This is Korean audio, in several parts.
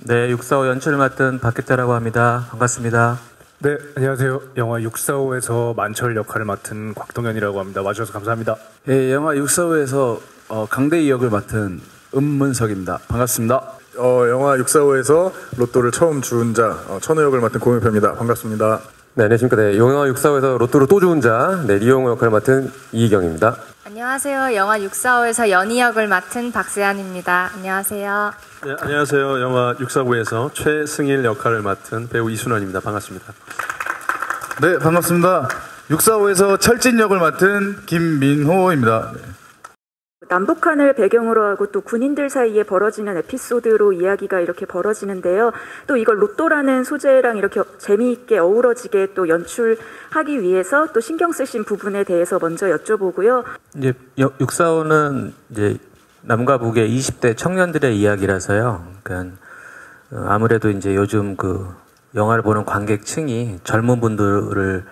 네, 645 연출을 맡은 박규태라고 합니다. 반갑습니다. 네, 안녕하세요. 영화 645에서 만철 역할을 맡은 곽동현이라고 합니다. 와주셔서 감사합니다. 예, 영화 645에서 강대희 역을 맡은 은문석입니다. 반갑습니다. 영화 645에서 로또를 처음 주운 자 천우 역을 맡은 고명표입니다. 반갑습니다. 네, 안녕하십니까. 네, 영화 645에서 로또를 또 주운 자, 네, 리용호 역할을 맡은 이희경입니다. 안녕하세요. 영화 645에서 연희 역을 맡은 박세안입니다. 안녕하세요. 네, 안녕하세요. 영화 649에서 최승일 역할을 맡은 배우 이순원입니다. 반갑습니다. 네, 반갑습니다. 645에서 철진 역을 맡은 김민호입니다. 네. 남북한을 배경으로 하고 또 군인들 사이에 벌어지는 에피소드로 이야기가 이렇게 벌어지는데요. 또 이걸 로또라는 소재랑 이렇게 재미있게 어우러지게 또 연출하기 위해서 또 신경 쓰신 부분에 대해서 먼저 여쭤보고요. 이제 645는 이제 남과 북의 20대 청년들의 이야기라서요. 그러니까 아무래도 이제 요즘 그 영화를 보는 관객층이 젊은 분들을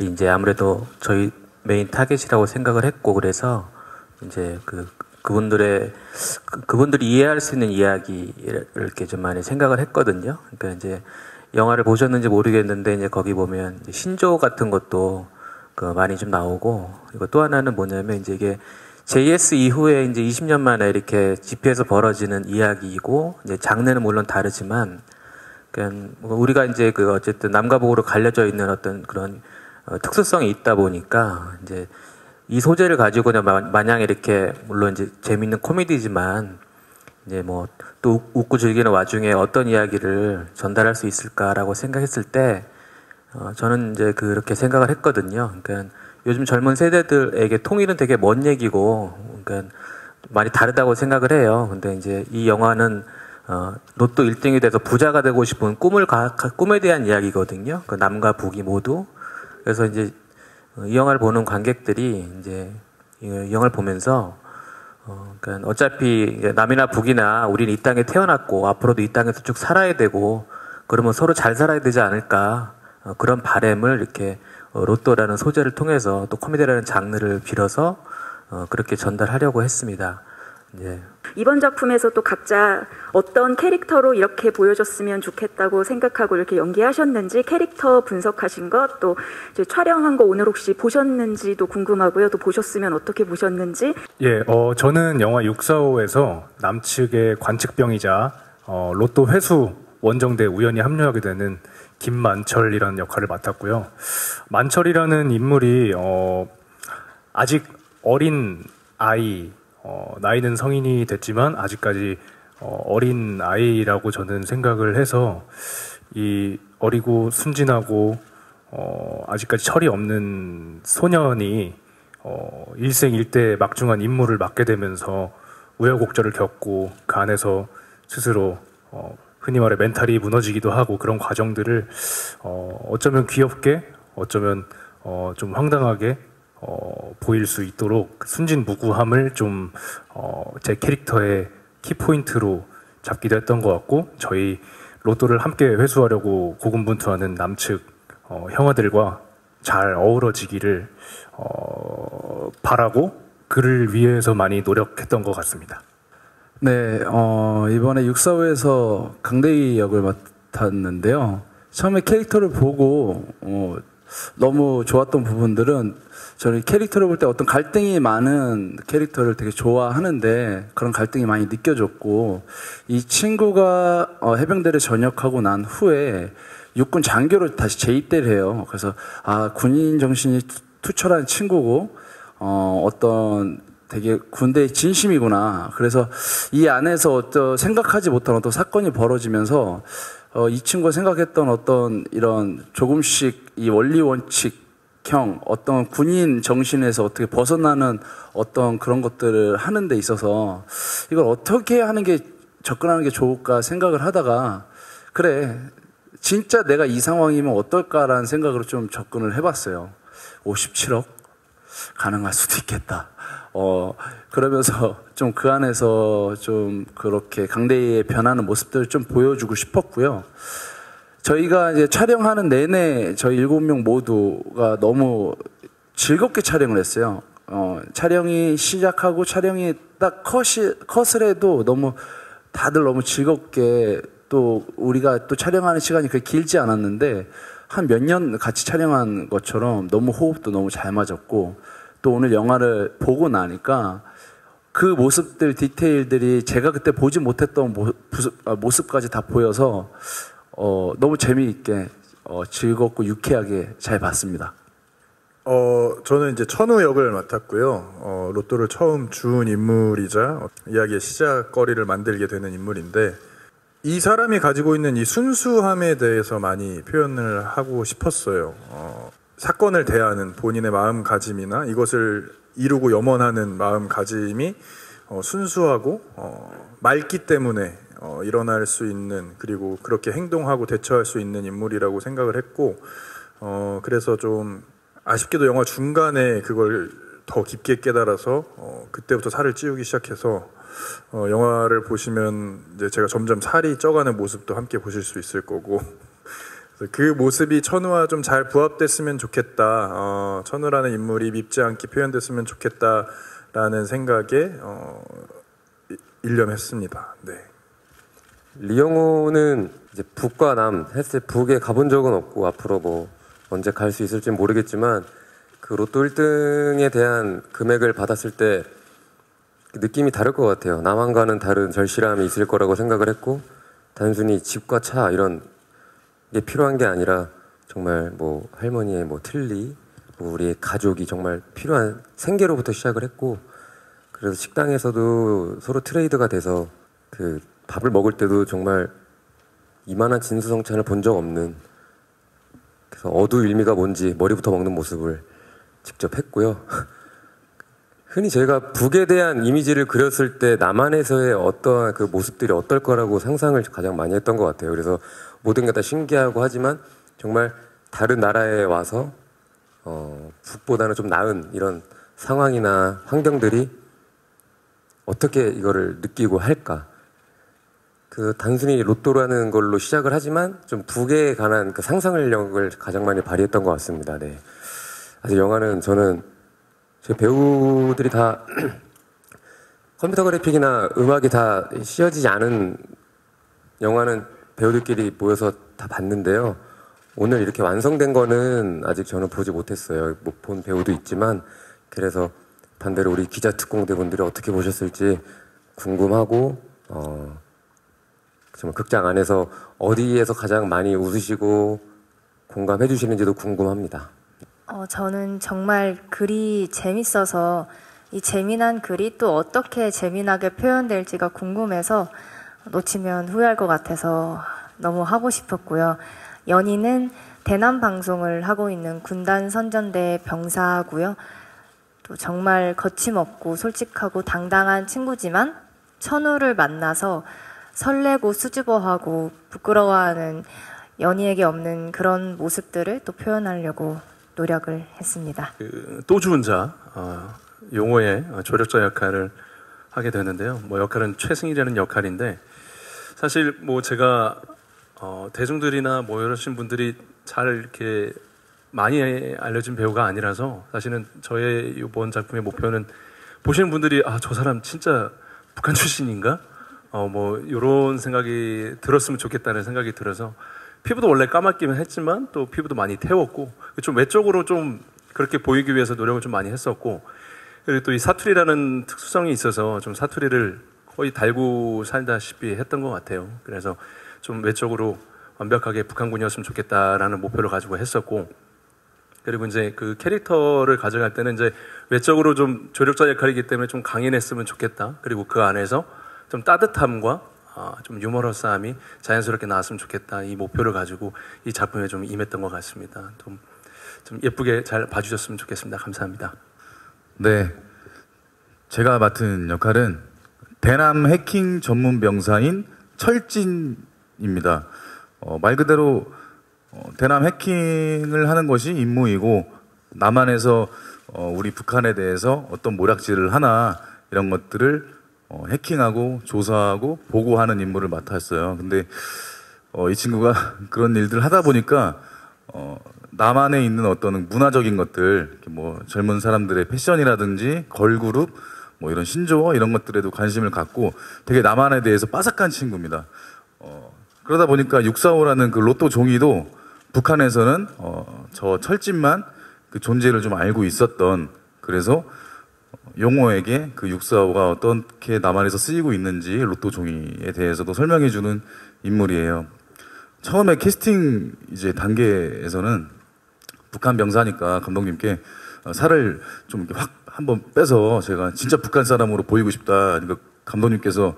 이제 아무래도 저희 메인 타겟이라고 생각을 했고, 그래서 이제 그분들이 이해할 수 있는 이야기를 이렇게 좀 많이 생각을 했거든요. 그러니까 이제 영화를 보셨는지 모르겠는데 이제 거기 보면 신조 같은 것도 많이 좀 나오고, 그리고 또 하나는 뭐냐면 이제 이게 JS 이후에 이제 20년 만에 이렇게 집회에서 벌어지는 이야기이고, 이제 장르는 물론 다르지만, 그냥 우리가 이제 어쨌든 남과 북으로 갈려져 있는 어떤 그런 특수성이 있다 보니까 이제 이 소재를 가지고 마냥 이렇게 물론 이제 재밌는 코미디지만 이제 뭐 또 웃고 즐기는 와중에 어떤 이야기를 전달할 수 있을까라고 생각했을 때 저는 이제 그렇게 생각을 했거든요. 그러니까 요즘 젊은 세대들에게 통일은 되게 먼 얘기고, 그러니까 많이 다르다고 생각을 해요. 근데 이제 이 영화는 로또 1등이 돼서 부자가 되고 싶은 꿈에 대한 이야기거든요. 그 남과 북이 모두. 그래서 이제 이 영화를 보는 관객들이 이제 이 영화를 보면서 그러니까 어차피 남이나 북이나 우리는 이 땅에 태어났고 앞으로도 이 땅에서 쭉 살아야 되고, 그러면 서로 잘 살아야 되지 않을까, 그런 바람을 이렇게 로또라는 소재를 통해서 또 코미디라는 장르를 빌어서 그렇게 전달하려고 했습니다. 네. 이번 작품에서 또 각자 어떤 캐릭터로 이렇게 보여줬으면 좋겠다고 생각하고 이렇게 연기하셨는지, 캐릭터 분석하신 것, 또 이제 촬영한 거 오늘 혹시 보셨는지도 궁금하고요. 또 보셨으면 어떻게 보셨는지. 예, 저는 영화 645에서 남측의 관측병이자 로또 회수 원정대에 우연히 합류하게 되는 김만철이라는 역할을 맡았고요. 만철이라는 인물이 아직 어린 아이, 나이는 성인이 됐지만 아직까지 어린 아이라고 저는 생각을 해서, 이 어리고 순진하고 아직까지 철이 없는 소년이 일생일대 막중한 임무를 맡게 되면서 우여곡절을 겪고 그 안에서 스스로 흔히 말해 멘탈이 무너지기도 하고, 그런 과정들을 어쩌면 귀엽게, 어쩌면 좀 황당하게 보일 수 있도록 순진무구함을 좀 제 캐릭터의 키포인트로 잡기도 했던 것 같고, 저희 로또를 함께 회수하려고 고군분투하는 남측 형아들과 잘 어우러지기를 바라고 그를 위해서 많이 노력했던 것 같습니다. 네, 이번에 645에서 강대희 역을 맡았는데요. 처음에 캐릭터를 보고 너무 좋았던 부분들은, 저는 캐릭터를 볼 때 어떤 갈등이 많은 캐릭터를 되게 좋아하는데 그런 갈등이 많이 느껴졌고, 이 친구가 해병대를 전역하고 난 후에 육군 장교로 다시 재입대를 해요. 그래서 군인 정신이 투철한 친구고 어떤 되게 군대의 진심이구나. 그래서 이 안에서 어떤 생각하지 못한 어떤 사건이 벌어지면서 이 친구가 생각했던 어떤 이런 조금씩 이 원리 원칙형 어떤 군인 정신에서 어떻게 벗어나는 어떤 그런 것들을 하는 데 있어서 이걸 어떻게 하는 게 접근하는 게 좋을까 생각을 하다가, 그래 진짜 내가 이 상황이면 어떨까라는 생각으로 좀 접근을 해봤어요. 57억 가능할 수도 있겠다. 그러면서 좀 그 안에서 좀 그렇게 강대희의 변하는 모습들을 좀 보여주고 싶었고요. 저희가 이제 촬영하는 내내 저희 7명 모두가 너무 즐겁게 촬영을 했어요. 촬영이 시작하고 촬영이 딱 컷을 해도 다들 너무 즐겁게 또 우리가 또 촬영하는 시간이 그렇게 길지 않았는데 한 몇 년 같이 촬영한 것처럼 너무 호흡도 너무 잘 맞았고 또 오늘 영화를 보고 나니까 그 모습들 디테일들이 제가 그때 보지 못했던 모습까지 다 보여서 너무 재미있게 즐겁고 유쾌하게 잘 봤습니다. 저는 이제 천우 역을 맡았고요. 로또를 처음 준 인물이자 이야기의 시작거리를 만들게 되는 인물인데 이 사람이 가지고 있는 이 순수함에 대해서 많이 표현을 하고 싶었어요. 사건을 대하는 본인의 마음가짐이나 이것을 이루고 염원하는 마음가짐이 순수하고 맑기 때문에 일어날 수 있는 그리고 그렇게 행동하고 대처할 수 있는 인물이라고 생각을 했고 그래서 좀 아쉽게도 영화 중간에 그걸 더 깊게 깨달아서 그때부터 살을 찌우기 시작해서 영화를 보시면 이제 제가 점점 살이 쪄가는 모습도 함께 보실 수 있을 거고 그 모습이 천우와 좀 잘 부합됐으면 좋겠다. 천우라는 인물이 밉지 않게 표현됐으면 좋겠다라는 생각에 일념했습니다. 네. 리영호는 이제 북과 남 했을 때 북에 가본 적은 없고 앞으로 뭐 언제 갈 수 있을지는 모르겠지만 그 로또 1등에 대한 금액을 받았을 때 느낌이 다를 것 같아요. 남한과는 다른 절실함이 있을 거라고 생각을 했고 단순히 집과 차 이런 게 필요한 게 아니라 정말 뭐 할머니의 뭐 틀니 뭐 우리의 가족이 정말 필요한 생계로부터 시작을 했고 그래서 식당에서도 서로 트레이드가 돼서 그 밥을 먹을 때도 정말 이만한 진수성찬을 본 적 없는 그래서 어두일미가 뭔지 머리부터 먹는 모습을 직접 했고요. 흔히 제가 북에 대한 이미지를 그렸을 때 남한에서의 어떠한 그 모습들이 어떨 거라고 상상을 가장 많이 했던 것 같아요. 그래서 모든 게 다 신기하고 하지만 정말 다른 나라에 와서 북보다는 좀 나은 이런 상황이나 환경들이 어떻게 이거를 느끼고 할까. 그 단순히 로또라는 걸로 시작을 하지만 좀 북에 관한 그 상상력을 가장 많이 발휘했던 것 같습니다. 네. 아직 영화는 저는 제 배우들이 다 컴퓨터 그래픽이나 음악이 다 씌워지지 않은 영화는 배우들끼리 모여서 다 봤는데요. 오늘 이렇게 완성된 거는 아직 저는 보지 못했어요. 못 본 배우도 있지만 그래서 반대로 우리 기자 특공대 분들이 어떻게 보셨을지 궁금하고 정말 극장 안에서 어디에서 가장 많이 웃으시고 공감해 주시는지도 궁금합니다. 저는 정말 글이 재밌어서 이 재미난 글이 또 어떻게 재미나게 표현될지가 궁금해서 놓치면 후회할 것 같아서 너무 하고 싶었고요. 연희는 대남 방송을 하고 있는 군단 선전대 병사고요. 또 정말 거침없고 솔직하고 당당한 친구지만 천우를 만나서 설레고 수줍어하고 부끄러워하는 연희에게 없는 그런 모습들을 또 표현하려고 노력을 했습니다. 또 죽은 자 용호의 조력자 역할을 하게 되는데요. 뭐 역할은 최승일이라는 역할인데 사실 뭐 제가 대중들이나 뭐 이러신 분들이 잘 이렇게 많이 알려진 배우가 아니라서 사실은 저의 이번 작품의 목표는 보시는 분들이 저 사람 진짜 북한 출신인가? 뭐 이런 생각이 들었으면 좋겠다는 생각이 들어서 피부도 원래 까맣기는 했지만 또 피부도 많이 태웠고 좀 외적으로 좀 그렇게 보이기 위해서 노력을 좀 많이 했었고 그리고 또 이 사투리라는 특수성이 있어서 좀 사투리를 거의 달고 살다시피 했던 것 같아요. 그래서 좀 외적으로 완벽하게 북한군이었으면 좋겠다라는 목표를 가지고 했었고 그리고 이제 그 캐릭터를 가져갈 때는 이제 외적으로 좀 조력자 역할이기 때문에 좀 강인했으면 좋겠다. 그리고 그 안에서 좀 따뜻함과 좀 유머러스함이 자연스럽게 나왔으면 좋겠다. 이 목표를 가지고 이 작품에 좀 임했던 것 같습니다. 좀 예쁘게 잘 봐주셨으면 좋겠습니다. 감사합니다. 네, 제가 맡은 역할은 대남 해킹 전문 병사인 철진입니다. 말 그대로 대남 해킹을 하는 것이 임무이고 남한에서 우리 북한에 대해서 어떤 모략질을 하나 이런 것들을 해킹하고 조사하고 보고하는 임무를 맡았어요. 근데 이 친구가 그런 일들을 하다 보니까 남한에 있는 어떤 문화적인 것들, 뭐 젊은 사람들의 패션이라든지 걸그룹, 뭐 이런 신조어 이런 것들에도 관심을 갖고 되게 남한에 대해서 빠삭한 친구입니다. 그러다 보니까 645라는 그 로또 종이도 북한에서는 저 철진만 그 존재를 좀 알고 있었던, 그래서 용호에게 그 645가 어떻게 남한에서 쓰이고 있는지 로또 종이에 대해서도 설명해주는 인물이에요. 처음에 캐스팅 이제 단계에서는 북한 병사니까 감독님께 살을 좀 이렇게 확 한번 빼서 제가 진짜 북한 사람으로 보이고 싶다. 그러니까 감독님께서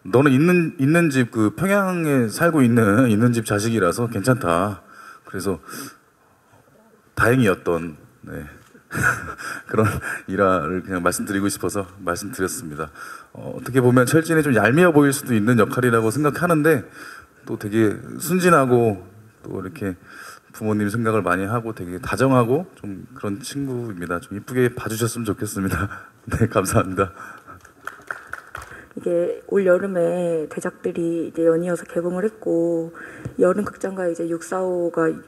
너는 있는 집 그 평양에 살고 있는 집 자식이라서 괜찮다. 그래서 다행이었던 그런 일화를 그냥 말씀드리고 싶어서 말씀드렸습니다. 어떻게 보면 철진이 좀 얄미워 보일 수도 있는 역할이라고 생각하는데 또 되게 순진하고 또 이렇게 부모님 생각을 많이 하고 되게 다정하고 좀 그런 친구입니다. 좀 이쁘게 봐주셨으면 좋겠습니다. 네, 감사합니다. 이게 올 여름에 대작들이 이제 연이어서 개봉을 했고 여름 극장가에 이제 645가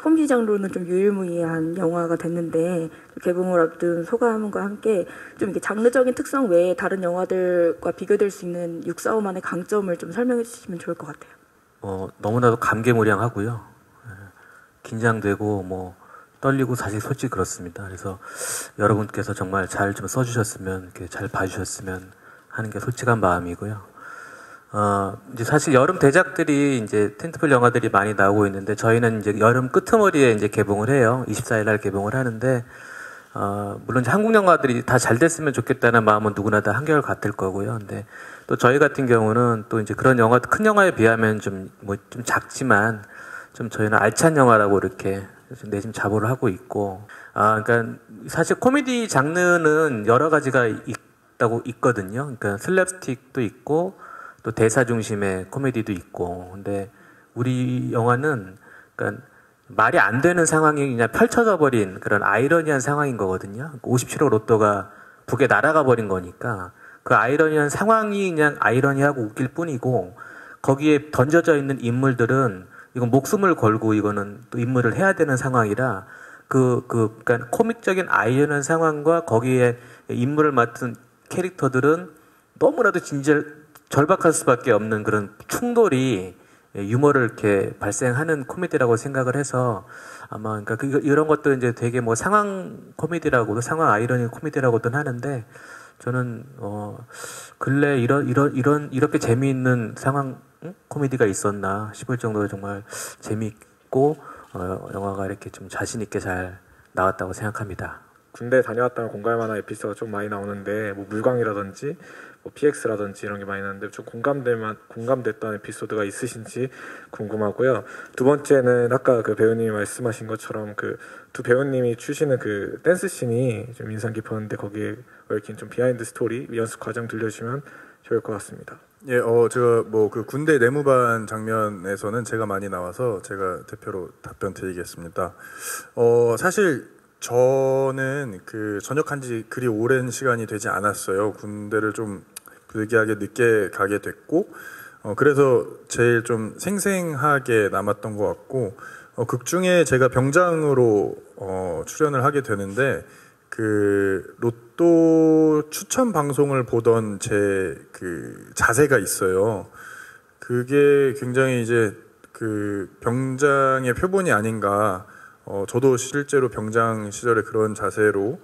코미디 장르로는 좀 유일무이한 영화가 됐는데 개봉을 앞둔 소감과 함께 좀 이게 장르적인 특성 외에 다른 영화들과 비교될 수 있는 645만의 강점을 좀 설명해 주시면 좋을 것 같아요. 너무나도 감개무량하고요. 긴장되고 뭐 떨리고 사실 솔직히 그렇습니다. 그래서 여러분께서 정말 잘 좀 써주셨으면 이렇게 잘 봐주셨으면 하는 게 솔직한 마음이고요. 이제 사실 여름 대작들이 이제 텐트폴 영화들이 많이 나오고 있는데 저희는 이제 여름 끄트머리에 이제 개봉을 해요. 24일 날 개봉을 하는데 물론 이제 한국 영화들이 다 잘 됐으면 좋겠다는 마음은 누구나 다 한결 같을 거고요. 근데 또 저희 같은 경우는 또 이제 그런 영화 큰 영화에 비하면 좀 작지만 좀 저희는 알찬 영화라고 이렇게 내심 자부를 하고 있고 그러니까 사실 코미디 장르는 여러 가지가 있거든요. 그러니까 슬랩스틱도 있고 또 대사 중심의 코미디도 있고. 근데 우리 영화는 그러니까 말이 안 되는 상황이 그냥 펼쳐져 버린 그런 아이러니한 상황인 거거든요. 57억 로또가 북에 날아가 버린 거니까 그 아이러니한 상황이 그냥 아이러니하고 웃길 뿐이고 거기에 던져져 있는 인물들은 이건 목숨을 걸고 이거는 또 임무를 해야 되는 상황이라 그러니까 코믹적인 아이러니한 상황과 거기에 임무를 맡은 캐릭터들은 너무나도 절박할 수밖에 없는 그런 충돌이 유머를 이렇게 발생하는 코미디라고 생각을 해서 아마 그러니까 이런 것도 이제 되게 뭐 상황 코미디라고도 상황 아이러니 코미디라고도 하는데 저는 근래 이렇게 재미있는 상황 코미디가 있었나 싶을 정도로 정말 재미있고 영화가 이렇게 좀 자신 있게 잘 나왔다고 생각합니다. 군대 다녀왔다면 공감할 만한 에피소드가 좀 많이 나오는데 뭐 물광이라든지 뭐 PX라든지 이런 게 많이 나오는데 좀 공감됐던 에피소드가 있으신지 궁금하고요. 두 번째는 아까 그 배우님이 말씀하신 것처럼 그 두 배우님이 추시는 그 댄스 씬이 좀 인상 깊었는데 거기에 얽힌 좀 비하인드 스토리 연습 과정 들려주시면 좋을 것 같습니다. 예, 제가 뭐 그 군대 내무반 장면에서는 제가 많이 나와서 제가 대표로 답변 드리겠습니다. 사실 저는 그 전역한 지 그리 오랜 시간이 되지 않았어요. 군대를 좀 부득이하게 늦게 가게 됐고, 그래서 제일 좀 생생하게 남았던 것 같고, 극 중에 제가 병장으로 출연을 하게 되는데, 그 로또 추천 방송을 보던 제 그 자세가 있어요. 그게 굉장히 이제 그 병장의 표본이 아닌가. 저도 실제로 병장 시절에 그런 자세로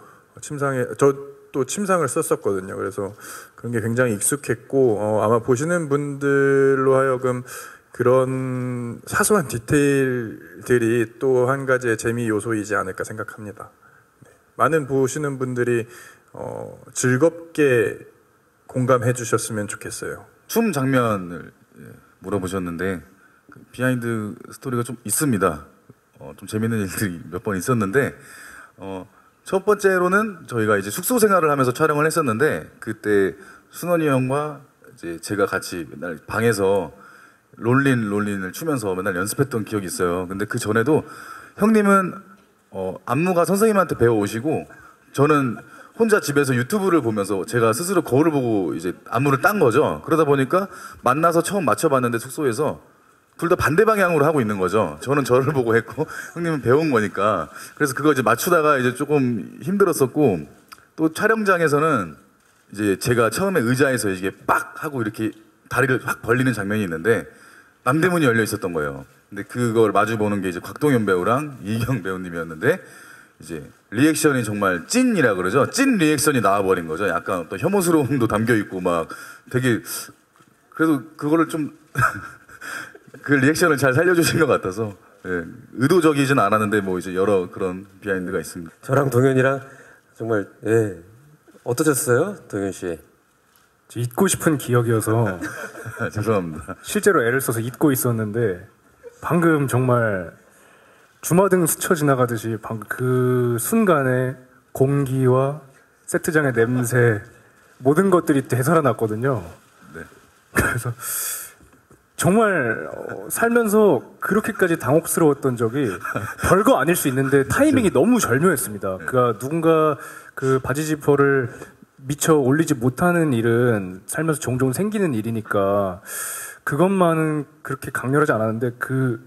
저도 침상을 썼었거든요. 그래서 그런 게 굉장히 익숙했고 아마 보시는 분들로 하여금 그런 사소한 디테일들이 또 한 가지의 재미 요소이지 않을까 생각합니다. 네. 많은 보시는 분들이 즐겁게 공감해 주셨으면 좋겠어요. 춤 장면을 물어보셨는데 그 비하인드 스토리가 좀 있습니다. 좀 재밌는 일들이 몇 번 있었는데 첫 번째로는 저희가 이제 숙소 생활을 하면서 촬영을 했었는데 그때 순원이 형과 이제 제가 같이 맨날 방에서 롤린을 추면서 맨날 연습했던 기억이 있어요. 근데 그 전에도 형님은 안무가 선생님한테 배워오시고 저는 혼자 집에서 유튜브를 보면서 제가 스스로 거울을 보고 이제 안무를 딴 거죠. 그러다 보니까 만나서 처음 맞춰봤는데 숙소에서 둘 다 반대 방향으로 하고 있는 거죠. 저는 저를 보고 했고 형님은 배운 거니까. 그래서 그거 이제 맞추다가 이제 조금 힘들었었고 또 촬영장에서는 이제 제가 처음에 의자에서 이게 빡 하고 이렇게 다리를 확 벌리는 장면이 있는데 남대문이 열려 있었던 거예요. 근데 그걸 마주 보는 게 이제 곽동현 배우랑 이경 배우님이었는데 이제 리액션이 정말 찐이라 그러죠. 찐 리액션이 나와버린 거죠. 약간 어떤 혐오스러움도 담겨 있고 막 되게 그래도 그거를 좀 그 리액션을 잘 살려주신 것 같아서 예, 의도적이진 않았는데 뭐 이제 여러 그런 비하인드가 있습니다. 저랑 동현이랑 정말 예 어떠셨어요, 동현 씨? 잊고 싶은 기억이어서 죄송합니다. 실제로 애를 써서 잊고 있었는데 방금 정말 주마등 스쳐 지나가듯이 방금 그 순간에 공기와 세트장의 냄새 모든 것들이 되살아났거든요. 네. 그래서 정말 살면서 그렇게까지 당혹스러웠던 적이 별거 아닐 수 있는데 타이밍이 너무 절묘했습니다. 그러니까 누군가 그 바지 지퍼를 미처 올리지 못하는 일은 살면서 종종 생기는 일이니까 그것만은 그렇게 강렬하지 않았는데 그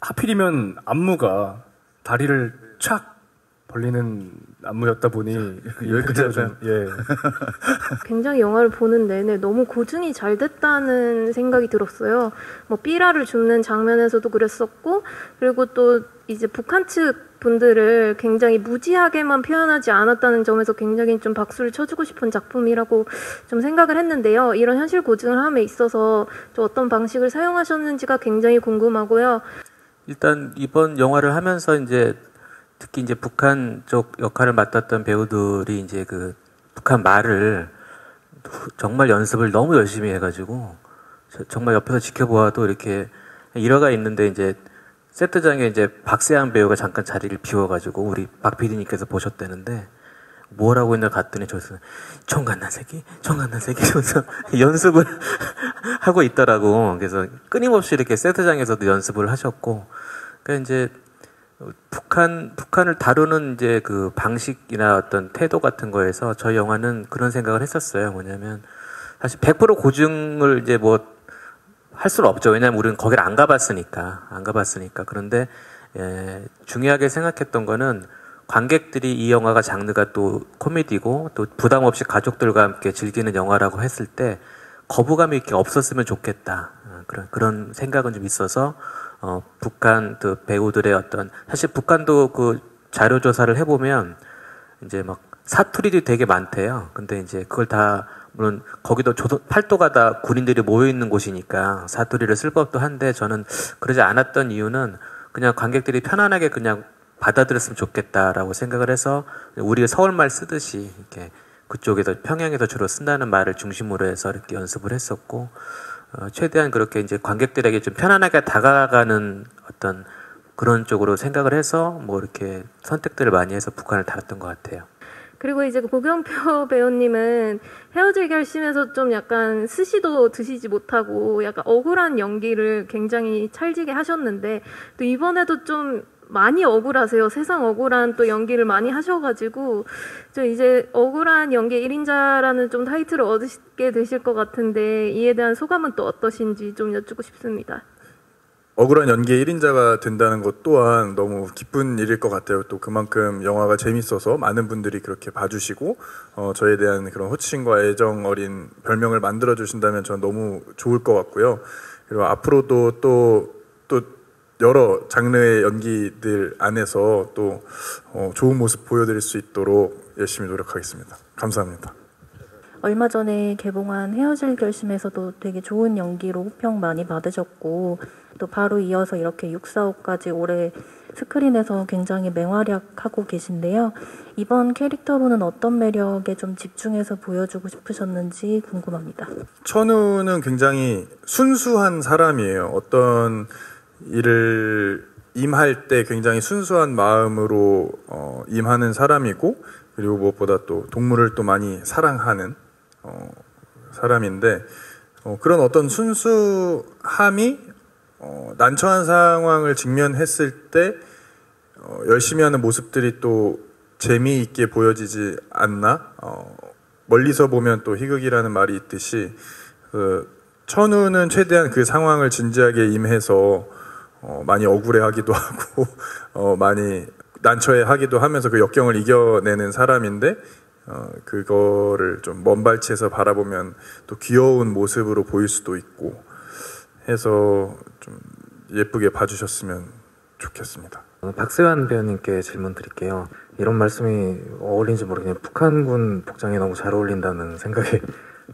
하필이면 안무가 다리를 촥 벌리는 안무였다 보니 여기까지 좀 예. 굉장히 영화를 보는 내내 너무 고증이 잘 됐다는 생각이 들었어요. 뭐 삐라를 줍는 장면에서도 그랬었고, 그리고 또 이제 북한 측 분들을 굉장히 무지하게만 표현하지 않았다는 점에서 굉장히 좀 박수를 쳐주고 싶은 작품이라고 좀 생각을 했는데요. 이런 현실 고증을 함에 있어서 좀 어떤 방식을 사용하셨는지가 굉장히 궁금하고요. 일단 이번 영화를 하면서 이제 특히 이제 북한 쪽 역할을 맡았던 배우들이 이제 그 북한 말을 정말 연습을 너무 열심히 해가지고 정말 옆에서 지켜보아도 이렇게 일화가 있는데 이제 세트장에 이제 박세양 배우가 잠깐 자리를 비워가지고 우리 박 PD님께서 보셨다는데 뭐라고 했나 갔더니 저기서 총갓난 새끼 하면서 연습을 하고 있더라고. 그래서 끊임없이 이렇게 세트장에서도 연습을 하셨고, 그러니까 이제 북한을 다루는 이제 그 방식이나 어떤 태도 같은 거에서 저희 영화는 그런 생각을 했었어요. 뭐냐면 사실 100% 고증을 이제 뭐 할 수는 없죠. 왜냐하면 우리는 거기를 안 가봤으니까. 그런데 중요하게 생각했던 거는 관객들이 이 영화가 장르가 또 코미디고 또 부담 없이 가족들과 함께 즐기는 영화라고 했을 때 거부감이 이렇게 없었으면 좋겠다. 그런 생각은 좀 있어서 북한 그 배우들의 어떤 사실 북한도 그 자료 조사를 해보면 이제 막 사투리들이 되게 많대요. 근데 이제 그걸 다 물론 거기도 팔도가 다 군인들이 모여 있는 곳이니까 사투리를 쓸 법도 한데 저는 그러지 않았던 이유는 그냥 관객들이 편안하게 그냥 받아들였으면 좋겠다라고 생각을 해서 우리가 서울말 쓰듯이 이렇게 그쪽에서 평양에서 주로 쓴다는 말을 중심으로 해서 이렇게 연습을 했었고 최대한 그렇게 이제 관객들에게 좀 편안하게 다가가는 어떤 그런 쪽으로 생각을 해서 뭐 이렇게 선택들을 많이 해서 북한을 다뤘던 것 같아요. 그리고 이제 고경표 배우님은 헤어질 결심에서 좀 약간 스시도 드시지 못하고 약간 억울한 연기를 굉장히 찰지게 하셨는데 또 이번에도 좀 많이 억울하세요. 세상 억울한 또 연기를 많이 하셔가지고 저 이제 억울한 연기 1인자라는 좀 타이틀을 얻으시게 되실 것 같은데 이에 대한 소감은 또 어떠신지 좀 여쭙고 싶습니다. 억울한 연기의 1인자가 된다는 것 또한 너무 기쁜 일일 것 같아요. 또 그만큼 영화가 재밌어서 많은 분들이 그렇게 봐주시고 저에 대한 그런 호칭과 애정 어린 별명을 만들어 주신다면 저는 너무 좋을 것 같고요. 그리고 앞으로도 또 여러 장르의 연기들 안에서 또 좋은 모습 보여드릴 수 있도록 열심히 노력하겠습니다. 감사합니다. 얼마 전에 개봉한 헤어질 결심에서도 되게 좋은 연기로 호평 많이 받으셨고 또 바로 이어서 이렇게 645까지 올해 스크린에서 굉장히 맹활약하고 계신데요. 이번 캐릭터로는 어떤 매력에 좀 집중해서 보여주고 싶으셨는지 궁금합니다. 천우는 굉장히 순수한 사람이에요. 어떤 일을 임할 때 굉장히 순수한 마음으로 임하는 사람이고 그리고 무엇보다 또 동물을 또 많이 사랑하는 사람인데 그런 어떤 순수함이 난처한 상황을 직면했을 때 열심히 하는 모습들이 또 재미있게 보여지지 않나? 멀리서 보면 또 희극이라는 말이 있듯이 천우는 최대한 그 상황을 진지하게 임해서 많이 억울해하기도 하고 많이 난처해하기도 하면서 그 역경을 이겨내는 사람인데 그거를 좀 먼 발치에서 바라보면 또 귀여운 모습으로 보일 수도 있고 해서 좀 예쁘게 봐주셨으면 좋겠습니다. 박세환 배우님께 질문 드릴게요. 이런 말씀이 어울린지 모르겠는데 북한군 복장에 너무 잘 어울린다는 생각이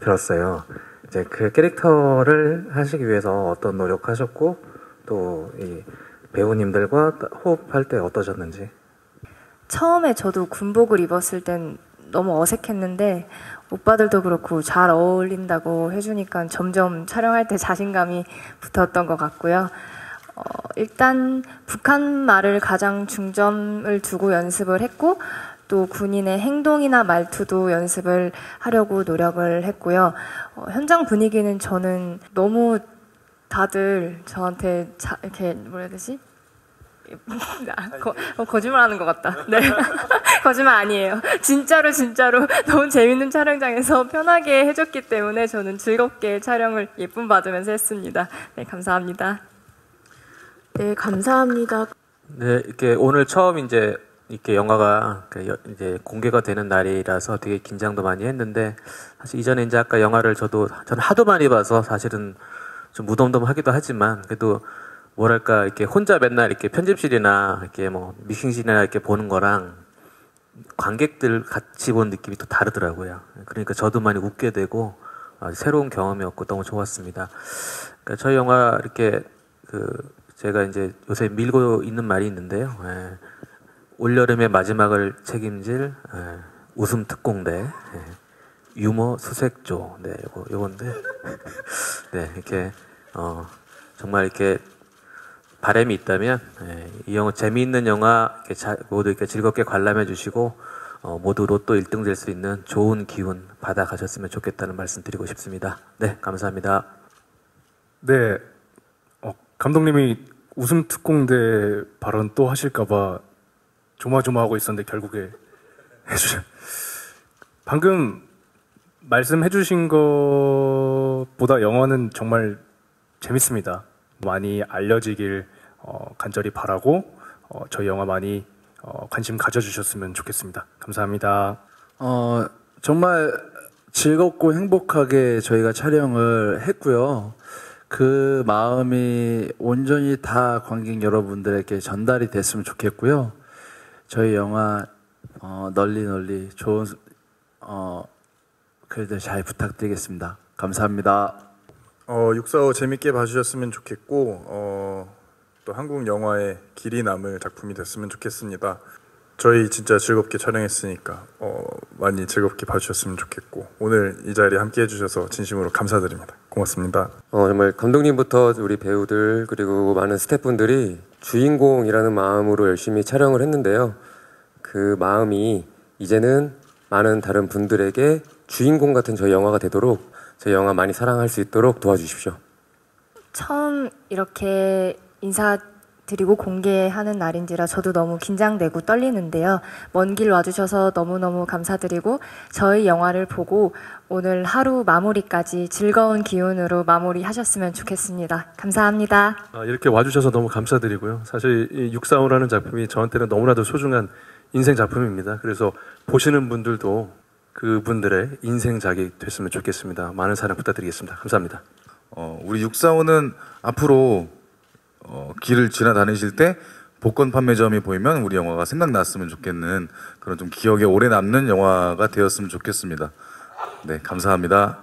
들었어요. 이제 그 캐릭터를 하시기 위해서 어떤 노력하셨고 또 이 배우님들과 호흡할 때 어떠셨는지. 처음에 저도 군복을 입었을 땐 너무 어색했는데 오빠들도 그렇고 잘 어울린다고 해주니까 점점 촬영할 때 자신감이 붙었던 것 같고요. 일단 북한 말을 가장 중점을 두고 연습을 했고 또 군인의 행동이나 말투도 연습을 하려고 노력을 했고요. 현장 분위기는 저는 너무 다들 저한테 이렇게 뭐라 해야 되지? 거짓말하는 것 같다. 네, 거짓말 아니에요. 진짜로 너무 재밌는 촬영장에서 편하게 해줬기 때문에 저는 즐겁게 촬영을 예쁨 받으면서 했습니다. 네, 감사합니다. 네, 감사합니다. 네, 이렇게 오늘 처음 이제 이렇게 영화가 이제 공개가 되는 날이라서 되게 긴장도 많이 했는데 사실 이전에 이제 아까 영화를 저는 하도 많이 봐서 사실은 좀 무덤덤하기도 하지만 그래도 뭐랄까 이렇게 혼자 맨날 이렇게 편집실이나 이렇게 뭐 미싱실이나 이렇게 보는 거랑 관객들 같이 본 느낌이 또 다르더라고요. 그러니까 저도 많이 웃게 되고 새로운 경험이었고 너무 좋았습니다. 그러니까 저희 영화 이렇게 제가 이제 요새 밀고 있는 말이 있는데요. 올여름의 마지막을 책임질 웃음 특공대 유머 수색조. 네, 요건데 네, 이렇게 정말 이렇게 바람이 있다면 이 영화 재미있는 영화 모두 이렇게 즐겁게 관람해 주시고 모두 로또 1등 될 수 있는 좋은 기운 받아 가셨으면 좋겠다는 말씀 드리고 싶습니다. 네, 감사합니다. 네, 감독님이 웃음 특공대 발언 또 하실까봐 조마조마하고 있었는데 결국에 해주셨. 방금 말씀해주신 것보다 영화는 정말 재밌습니다. 많이 알려지길 간절히 바라고 저희 영화 많이 관심 가져주셨으면 좋겠습니다. 감사합니다. 정말 즐겁고 행복하게 저희가 촬영을 했고요. 그 마음이 온전히 다 관객 여러분들에게 전달이 됐으면 좋겠고요. 저희 영화 널리 좋은 글들 잘 부탁드리겠습니다. 감사합니다. 645 재밌게 봐주셨으면 좋겠고 또 한국 영화의 길이 남을 작품이 됐으면 좋겠습니다. 저희 진짜 즐겁게 촬영했으니까 많이 즐겁게 봐주셨으면 좋겠고 오늘 이 자리에 함께 해주셔서 진심으로 감사드립니다. 고맙습니다. 정말 감독님부터 우리 배우들 그리고 많은 스태프분들이 주인공이라는 마음으로 열심히 촬영을 했는데요. 그 마음이 이제는 많은 다른 분들에게 주인공 같은 저희 영화가 되도록 저희 영화 많이 사랑할 수 있도록 도와주십시오. 처음 이렇게 인사드리고 공개하는 날인지라 저도 너무 긴장되고 떨리는데요. 먼 길 와주셔서 너무너무 감사드리고 저희 영화를 보고 오늘 하루 마무리까지 즐거운 기운으로 마무리하셨으면 좋겠습니다. 감사합니다. 이렇게 와주셔서 너무 감사드리고요. 사실 이 645라는 작품이 저한테는 너무나도 소중한 인생 작품입니다. 그래서 보시는 분들도 그분들의 인생작이 됐으면 좋겠습니다. 많은 사랑 부탁드리겠습니다. 감사합니다. 우리 645는 앞으로 길을 지나다니실 때 복권 판매점이 보이면 우리 영화가 생각났으면 좋겠는 그런 좀 기억에 오래 남는 영화가 되었으면 좋겠습니다. 네, 감사합니다.